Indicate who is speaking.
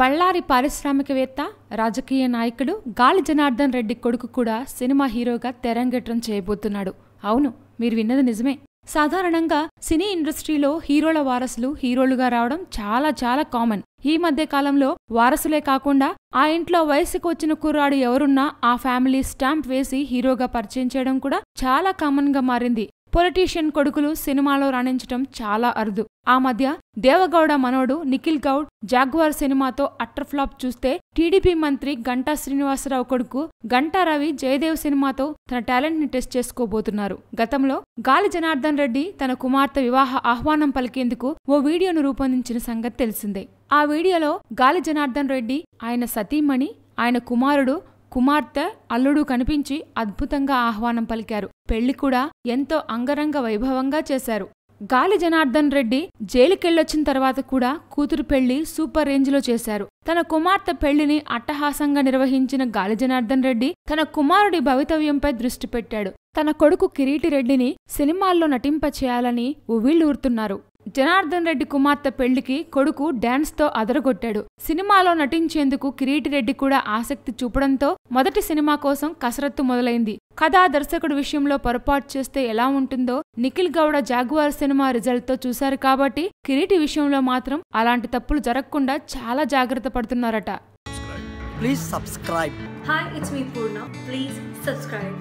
Speaker 1: బళ్ళారి పారిశ్రామికవేత్త, రాజకీయ నాయకుడు గాలి జనార్దన్ రెడ్డి కొడుకు కూడా సినిమా హీరోగా తెరంగేట్రం చేయబోతున్నాడు. అవును, మీరు విన్నది నిజమే. సాధారణంగా సినీ ఇండస్ట్రీలో హీరోల వారసులు హీరోలుగా రావడం చాలా కామన్. ఈ మధ్య కాలంలో వారసులే కాకుండా ఆ ఇంట్లో వయసుకు వచ్చిన కుర్రాడు ఎవరున్నా ఆ ఫ్యామిలీ స్టాంప్ వేసి హీరోగా పరిచయం చేయడం కూడా చాలా కామన్ గా మారింది. పొలిటీషియన్ కొడుకులు సినిమాలో రాణించటం చాలా అరుదు. ఆ మధ్య దేవగౌడ మనోడు నిఖిల్ గౌడ్ జాగ్వార్ సినిమాతో అట్టర్ ఫ్లాప్ చూస్తే, టీడీపీ మంత్రి గంటా శ్రీనివాసరావు కొడుకు గంటా రవి జయదేవ్ సినిమాతో తన టాలెంట్ ని టెస్ట్ చేసుకోబోతున్నారు. గతంలో గాలి జనార్దన్ రెడ్డి తన కుమార్తె వివాహ ఆహ్వానం పలికేందుకు ఓ వీడియోను రూపొందించిన సంగతి తెలిసిందే. ఆ వీడియోలో గాలి జనార్దన్ రెడ్డి, ఆయన సతీమణి, ఆయన కుమారుడు, కుమార్తె, అల్లుడు కనిపించి అద్భుతంగా ఆహ్వానం పలికారు. పెళ్లి కూడా ఎంతో అంగరంగ వైభవంగా చేశారు. గాలి జనార్దన్ రెడ్డి జైలుకెళ్లొచ్చిన తర్వాత కూడా కూతురు పెళ్లి సూపర్ రేంజ్ లో చేశారు. తన కుమార్తె పెళ్లిని అట్టహాసంగా నిర్వహించిన గాలి జనార్దన్ రెడ్డి తన కుమారుడి భవితవ్యంపై దృష్టి పెట్టాడు. తన కొడుకు కిరీటి రెడ్డిని సినిమాల్లో నటింపచేయాలని ఉవ్విళ్లూరుతున్నారు. జనార్దన్ రెడ్డి కుమార్తె పెళ్లికి కొడుకు డాన్స్ తో అదరగొట్టాడు. సినిమాలో నటించేందుకు కిరీటి రెడ్డి కూడా ఆసక్తి చూపడంతో మొదటి సినిమా కోసం కసరత్తు మొదలైంది. కథా దర్శకుడు విషయంలో పొరపాటు చేస్తే ఎలా ఉంటుందో Nikhil Gowda Jaguar cinema result తో చూశారు కాబట్టి కిరీటి విషయంలో మాత్రం అలాంటి తప్పులు జరగకుండా చాలా జాగ్రత్త పడుతున్నారట.
Speaker 2: Please subscribe.
Speaker 3: Hi, it's me Purna. Please subscribe.